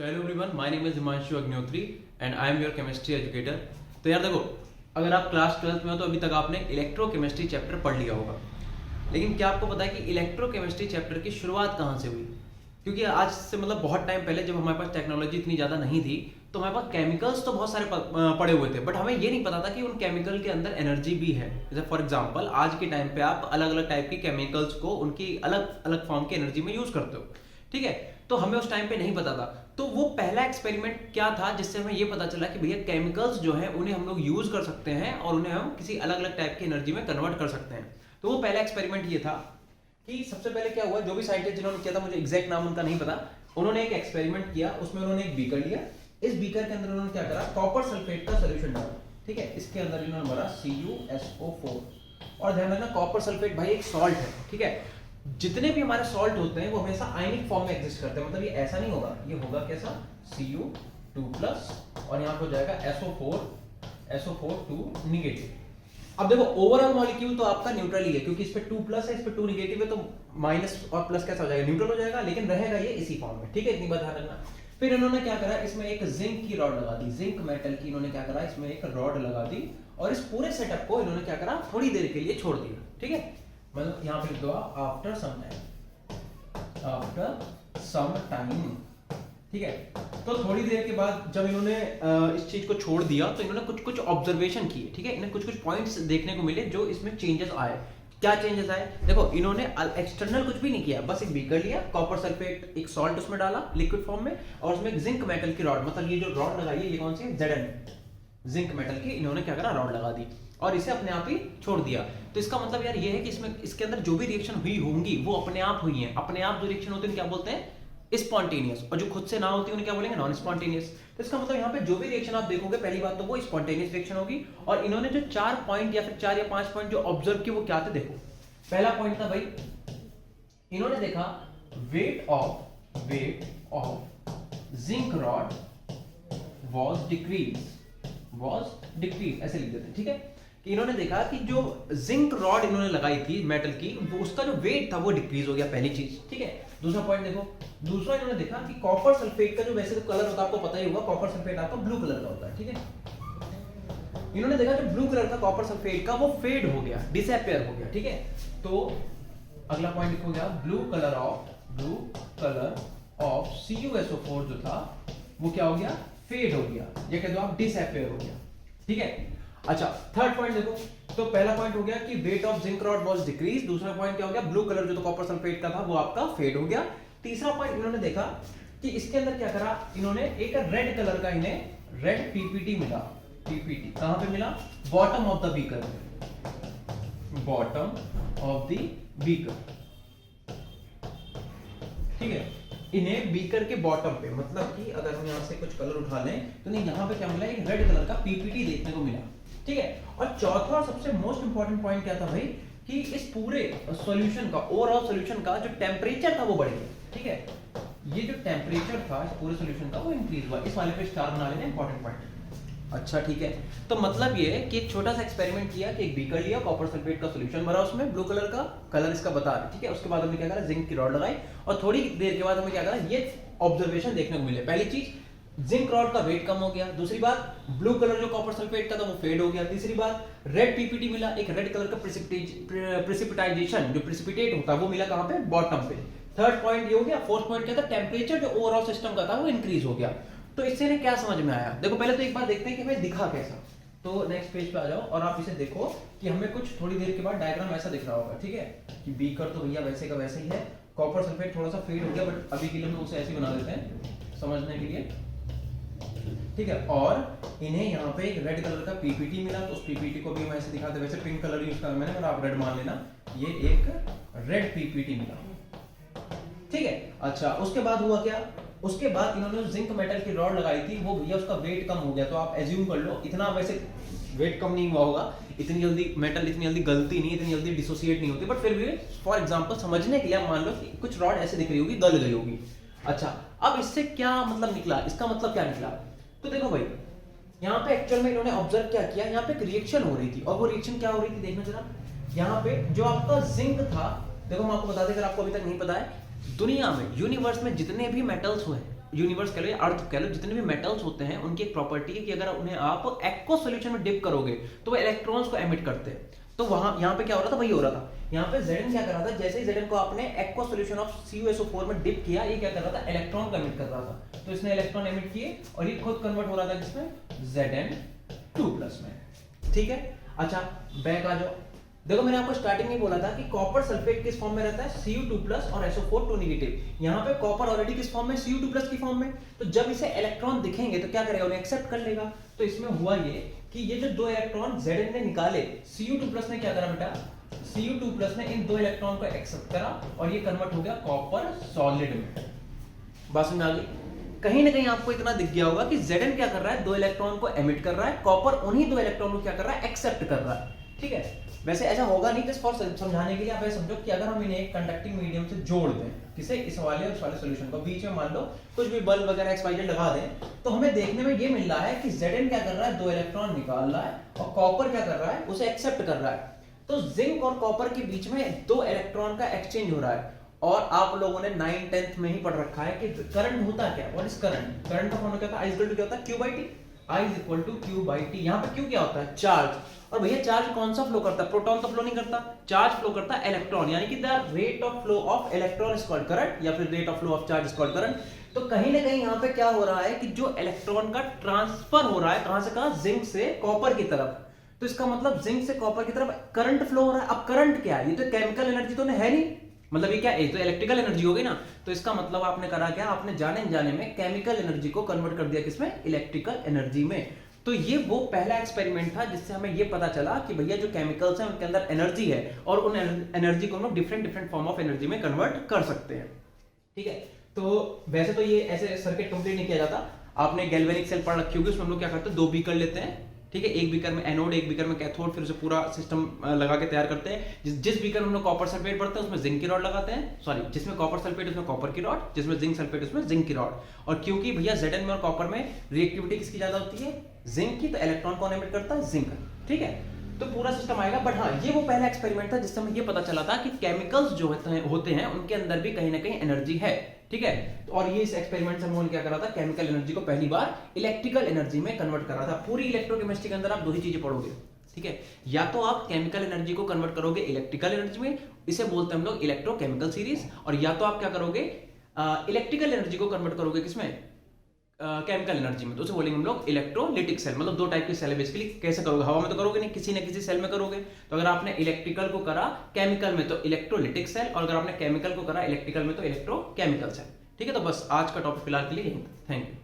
तो hello everyone, my name is Himanshu Agnihotri and I am your chemistry educator. तो यार देखो, अगर आप क्लास 12th में हो तो अभी तक आपने इलेक्ट्रोकेमिस्ट्री चैप्टर पढ़ लिया होगा। लेकिन क्या आपको पता है कि इलेक्ट्रोकेमिस्ट्री चैप्टर की शुरुआत कहाँ से हुई? क्योंकि आज से मतलब बहुत टाइम पहले जब हमारे पास टेक्नोलॉजी इतनी ज़्यादा नहीं थी तो हमारे पास केमिकल्स तो बहुत सारे पड़े हुए थे, बट हमें ये नहीं पता था कि उन केमिकल के अंदर एनर्जी भी है। जैसे फॉर एग्जांपल आज के टाइम पे आप अलग अलग टाइप के केमिकल्स को उनकी अलग अलग फॉर्म की एनर्जी में यूज करते हो, ठीक है। तो हमें उस टाइम पे नहीं पता था। तो वो पहला एक्सपेरिमेंट क्या था जिससे हमें ये पता चला कि भैया केमिकल्स जो है उन्हें हम लोग यूज कर सकते हैं और उन्हें हम किसी अलग अलग टाइप की एनर्जी में कन्वर्ट कर सकते हैं। तो वो पहला एक्सपेरिमेंट ये था कि सबसे पहले क्या हुआ, जो भी साइंटिस्ट जिन्होंने किया था, मुझे एग्जैक्ट नाम उनका नहीं पता, उन्होंने एक एक्सपेरिमेंट किया। उसमें उन्होंने एक बीकर लिया। इस बीकर के अंदर उन्होंने क्या करा, कॉपर सल्फेट का सोल्यूशन डाला, ठीक है। इसके अंदर इन्होंने भरा CuSO4। और ध्यान रखना, कॉपर सल्फेट भाई एक सॉल्ट है, ठीक है। जितने भी हमारे सॉल्ट होते हैं वो हमेशा आयनिक फॉर्म में एग्जिस्ट करते हैं, मतलब ये ऐसा नहीं होगा, ये होगा कैसा, Cu2+ और यहाँ पे हो जाएगा SO4 नेगेटिव। अब देखो, ओवरऑल मॉलिक्यूल तो आपका न्यूट्रल ही है, क्योंकि इस पे 2+ है, इस पे 2 नेगेटिव है, तो माइनस और प्लस कैसा हो जाएगा, न्यूट्रल हो जाएगा, लेकिन रहेगा ये इसी फॉर्म में, ठीक है। इतनी बात ध्यान रखना। फिर इन्होंने क्या करा, इसमें एक जिंक की रॉड लगा दी, जिंक मेटल की इन्होंने क्या करा, इसमें एक रॉड लगा दी और इस पूरे सेटअप को इन्होंने क्या करा, थोड़ी देर के लिए छोड़ दिया, ठीक है। मतलब यहाँ पे लिख दो आफ्टर सम टाइम, ठीक है। तो थोड़ी देर के बाद जब इन्होंने इस चीज को छोड़ दिया तो इन्होंने कुछ कुछ ऑब्जर्वेशन किए, ठीक है। इन्हें कुछ कुछ पॉइंट्स देखने को मिले जो इसमें चेंजेस आए। क्या चेंजेस आए, देखो, इन्होंने एक्सटर्नल कुछ भी नहीं किया, बस एक बीकर लिया, कॉपर सल्फेट एक सॉल्ट उसमें डाला लिक्विड फॉर्म में, और उसमें एक जिंक मेटल की रॉड, मतलब ये जो रॉड लगाई है ये कौन सी है, Zn जिंक मेटल की, इन्होंने क्या करा, रॉड लगा दी और इसे अपने आप ही छोड़ दिया। तो इसका मतलब यार ये है कि इसमें इसके अंदर जो भी रिएक्शन हुई होंगी वो अपने आप हुई है। अपने आप जो रिएक्शन होते हैं क्या बोलते हैं, स्पॉन्टेनियस, और जो खुद से ना होती है उन्हें क्या बोलेंगे, नॉन स्पॉन्टेनियस। तो इसका मतलब यहाँ पे जो भी रिएक्शन आप देखोगे, पहली बात तो वो स्पॉन्टेनियस रिएक्शन होगी। और इन्होंने जो 4 पॉइंट या फिर 4 या 5 पॉइंट जो ऑब्जर्व किए वो क्या थे, देखो। पहला पॉइंट था भाई, इन्होंने देखा weight of zinc rod was decrease, ऐसे लिख देते हैं, ठीक है। कि इन्होंने देखा कि जो जिंक रॉड इन्होंने लगाई थी मेटल की, वो उसका जो वेट था वो डिक्रीज हो गया, पहली चीज, ठीक है। दूसरा पॉइंट देखो, दूसरा इन्होंने देखा कि कॉपर सल्फेट का जो वैसे तो कलर होता है, आपको पता ही होगा, कॉपर सल्फेट आपका ब्लू कलर का होता है, ठीक है। इन्होंने देखा जो ब्लू कलर का कॉपर सल्फेट का वो फेड हो गया, डिसअपियर हो गया, ठीक है। तो अगला पॉइंट लिखो गया, ब्लू कलर ऑफ CuSO4 जो था वो क्या हो गया, फेड हो गया, ये कह दो आप डिसअपियर हो गया, ठीक है। अच्छा, थर्ड पॉइंट देखो, तो पहला पॉइंट हो गया कि weight of zinc rod was decrease, दूसरा पॉइंट क्या हो गया, ब्लू कलर जो तो कॉपर सल्फेट का था वो आपका फेड हो गया। तीसरा पॉइंट इन्होंने देखा कि इसके अंदर क्या करा, इन्होंने एक रेड कलर का इन्हें रेड PPT मिला। PPT कहां पे मिला, बॉटम ऑफ द बीकर, ठीक है। इन्हें बीकर के बॉटम पे, मतलब कि अगर हम यहां से कुछ कलर उठा लें तो नहीं, यहां पे क्या मिला, एक रेड कलर का PPT देखने को मिला, ठीक है। और चौथा और सबसे मोस्ट इंपॉर्टेंट पॉइंट क्या था भाई, कि इस पूरे सॉल्यूशन का, ओवरऑल सॉल्यूशन का जो टेम्परेचर था वो बढ़ गया, ठीक है। ये जो टेम्परेचर था इस पूरे सॉल्यूशन का वो इंक्रीज हुआ। इस वाले पे स्टार बना लेना, इंपॉर्टेंट पॉइंट। अच्छा, ठीक है। तो मतलब ये है कि एक छोटा सा एक्सपेरिमेंट किया कि एक बीकर लिया, कॉपर सल्फेट का सॉल्यूशन भरा उसमें, ब्लू कलर का, कलर इसका बता रहे, ठीक है। उसके बाद हमने क्या करा, जिंक की रॉड लगाई और थोड़ी देर के बाद हमें क्या करा, ये ऑब्जर्वेशन देखने को मिले। पहली चीज, जिंक रॉड का वेट कम हो गया। दूसरी बात, ब्लू कलर जो कॉपर सल्फेट का था वो फेड हो गया। तीसरी बात, रेड PPT मिला, एक रेड कलर का प्रेसिपिटाइजेशन जो प्रेसिपिटेट होता है वो मिला, कहां पे, बॉटम पे। थर्ड पॉइंट ये हो गया। फोर्थ पॉइंट क्या था, टेम्परेचर जो ओवरऑल सिस्टम का था वो इंक्रीज हो गया। तो इससे ने क्या समझ में आया, देखो पहले तो एक बार देखते हैं कि हमें दिखा कैसा। तो नेक्स्ट पेज पे आ जाओ और आप इसे देखो कि हमें कुछ थोड़ी देर के बाद डायग्राम ऐसा दिख रहा होगा, ठीक है। कि बीकर तो भैया वैसे का वैसे ही है, कॉपर सल्फेट थोड़ा सा फेड हो गया, बट अभी के लिए हम उसे ऐसे बना देते हैं समझने के लिए, ठीक है। और इन्हें यहाँ पे एक रेड कलर का PPT मिला, तो उस PPT को भी हम ऐसे दिखाते, वैसे पिंक कलर यूज कर मैंने, आप रेड मान लेना, ये एक रेड PPT मिला, ठीक है। अच्छा, उसके बाद हुआ क्या, उसके बाद इन्होंने जिंक मेटल की रॉड लगाई थी, वो भैया उसका वेट कम हो गया। तो आप एज्यूम कर लो, इतना वैसे वेट कम नहीं हुआ होगा, इतनी जल्दी मेटल इतनी जल्दी गलती नहीं, इतनी जल्दी डिसोसिएट नहीं होती, बट फिर भी फॉर एग्जांपल समझने के लिए मान लो कि कुछ रॉड ऐसे दिख रही होगी, गल गई होगी। अच्छा, अब इससे क्या मतलब निकला, इसका मतलब क्या निकला, तो देखो भाई, यहाँ पे एक्चुअल में इन्होंने ऑब्जर्व क्या किया, यहाँ पे एक रिएक्शन हो रही थी, और वो रिएक्शन क्या हो रही थी देखना जरा। यहाँ पे जो आपका जिंक था, देखो हम आपको बता दें, अगर आपको अभी तक नहीं पता है, दुनिया में, यूनिवर्स में जितने भी मेटल्स हुए हैं, यूनिवर्स कह लो या अर्थ कह लो, जितने भी मेटल्स होते हैं उनकी एक प्रॉपर्टी है कि अगर उन्हें आप एक्वा सॉल्यूशन में डिप करोगे तो वो इलेक्ट्रॉन्स को एमिट करते हैं। तो वहां यहाँ पे क्या हो रहा था, वही हो रहा था। यहाँ पे Zn क्या कर रहा था, जैसे ही Zn को आपने एक्वा सॉल्यूशन ऑफ CuSO4 में डिप किया, ये क्या कर रहा था, इलेक्ट्रॉन को एमिट कर रहा था। तो इसने इलेक्ट्रॉन एमिट किए और ये खुद कन्वर्ट हो रहा था जिसमें Zn2+ में। ठीक है, अच्छा बैक आ जाओ। देखो मैंने आपको स्टार्टिंग में बोला था कि कॉपर सल्फेट किस फॉर्म में रहता है, Cu2+ और SO4 2 नेगेटिव। यहाँ पे कॉपर ऑलरेडी किस फॉर्म में, Cu2+ की फॉर्म में। तो जब इसे इलेक्ट्रॉन दिखेंगे तो क्या करेगा, उन्हें एक्सेप्ट कर लेगा। तो इसमें हुआ ये कि ये जो दो इलेक्ट्रॉन Zn ने निकाले, Cu2+ ने क्या करा बेटा, Cu2+ ने इन दो इलेक्ट्रॉन को एक्सेप्ट करा और ये कन्वर्ट हो गया कॉपर सॉलिड में। बात समझ आ गई। कहीं ना कहीं आपको इतना दिख गया होगा कि Zn क्या कर रहा है, दो इलेक्ट्रॉन को एमिट कर रहा है, कॉपर उन्हीं दो इलेक्ट्रॉन को क्या कर रहा है, एक्सेप्ट कर रहा है। ठीक है, वैसे ऐसा होगा नहीं, जस्ट फॉर समझाने के लिए आप ऐसे समझो कि अगर हम इन्हें एक कंडक्टिंग मीडियम से जोड़ दें, किसे, इस वाले और उस वाले सॉल्यूशन को, बीच में मान लो कुछ भी बल्ब वगैरह XYZ लगा दें, तो हमें देखने में ये मिल रहा है कि Zn क्या कर रहा है, दो इलेक्ट्रॉन निकाल रहा है और कॉपर क्या कर रहा है, उसे एक्सेप्ट कर रहा है। तो जिंक और कॉपर के बीच में दो इलेक्ट्रॉन का एक्सचेंज हो रहा है। और आप लोगों ने 9th-10th में ही पढ़ रखा है कि करंट होता क्या, व्हाट इज करंट। करंट का फॉर्मूला क्या था, I इक्वल टू क्या होता है, Q/T। I is equal to Q/T। यहाँ पे Q क्या होता है, चार्ज। और भैया चार्ज कौन सा फ्लो करता है, प्रोटॉन तो फ्लो नहीं करता, चार्ज फ्लो करता है इलेक्ट्रॉन, यानी कि the rate of flow of electron is called current, या फिर rate of flow of charge is called current. तो कहीं ना कहीं यहाँ पे क्या हो रहा है कि जो इलेक्ट्रॉन का ट्रांसफर हो रहा है, कहां से कहां, जिंक से कॉपर की तरफ। तो इसका मतलब जिंक से कॉपर की तरफ करंट फ्लो हो रहा है। अब करंट क्या है, ये तो केमिकल एनर्जी तो है नहीं, मतलब ये क्या है, तो इलेक्ट्रिकल एनर्जी हो गई ना। तो इसका मतलब आपने करा क्या, आपने जाने जाने में केमिकल एनर्जी को कन्वर्ट कर दिया किसमें, इलेक्ट्रिकल एनर्जी में। तो ये वो पहला एक्सपेरिमेंट था जिससे हमें ये पता चला कि भैया जो केमिकल्स हैं उनके अंदर एनर्जी है और उन एनर्जी को हम लोग डिफरेंट फॉर्म ऑफ एनर्जी में कन्वर्ट कर सकते हैं। ठीक है, तो वैसे तो ये ऐसे सर्किट कंप्लीट नहीं किया जाता। आपने गैल्वेनिक सेल पढ़ रखी होगी, उसमें हम लोग क्या करते हैं, दो बीकर लेते हैं। ठीक है, एक बीकर में एनोड, एक बीकर में कैथोड, फिर उसे पूरा सिस्टम लगा के तैयार करते हैं। जिस बीकर में हम लोग कॉपर सल्फेट पढ़ते हैं उसमें जिंक की रॉड लगाते हैं, सॉरी जिसमें कॉपर सल्फेट उसमें कॉपर की रॉड, जिसमें जिंक सल्फेट उसमें जिंक की रॉड। और क्योंकि भैया Zn में और कॉपर में रिएक्टिविटी किसकी ज्यादा होती है, जिंक की, तो इलेक्ट्रॉन कौन एमिट करता है, जिंक। ठीक है, तो पूरा सिस्टम आएगा। बट हाँ, ये वो पहला एक्सपेरिमेंट था जिससे हमें ये पता चला था कि केमिकल्स जो होते हैं उनके अंदर भी कहीं ना कहीं एनर्जी है। ठीक है, और ये इस एक्सपेरिमेंट से हमने क्या करा था, केमिकल एनर्जी को पहली बार इलेक्ट्रिकल एनर्जी में कन्वर्ट करा था। पूरी इलेक्ट्रोकेमिस्ट्री के अंदर आप दो ही चीजें पढ़ोगे। ठीक है, या तो आप केमिकल एनर्जी को कन्वर्ट करोगे इलेक्ट्रिकल एनर्जी में, इसे बोलते हैं हम लोग इलेक्ट्रोकेमिकल सीरीज। और या तो आप क्या करोगे, इलेक्ट्रिकल एनर्जी को कन्वर्ट करोगे किसमें, केमिकल एनर्जी में, तो उसे बोलेंगे हम लोग इलेक्ट्रोलिटिक सेल। मतलब दो टाइप की सेल है बेसिकली। कैसे करोगे, हवा में तो करोगे नहीं, किसी न किसी सेल में करोगे। तो अगर आपने इलेक्ट्रिकल को करा केमिकल में तो इलेक्ट्रोलिटिक सेल, और अगर आपने केमिकल को करा इलेक्ट्रिकल में तो इलेक्ट्रोकेमिकल सेल। ठीक है, तो बस आज का टॉपिक फिलहाल के लिए यही था। Thank you.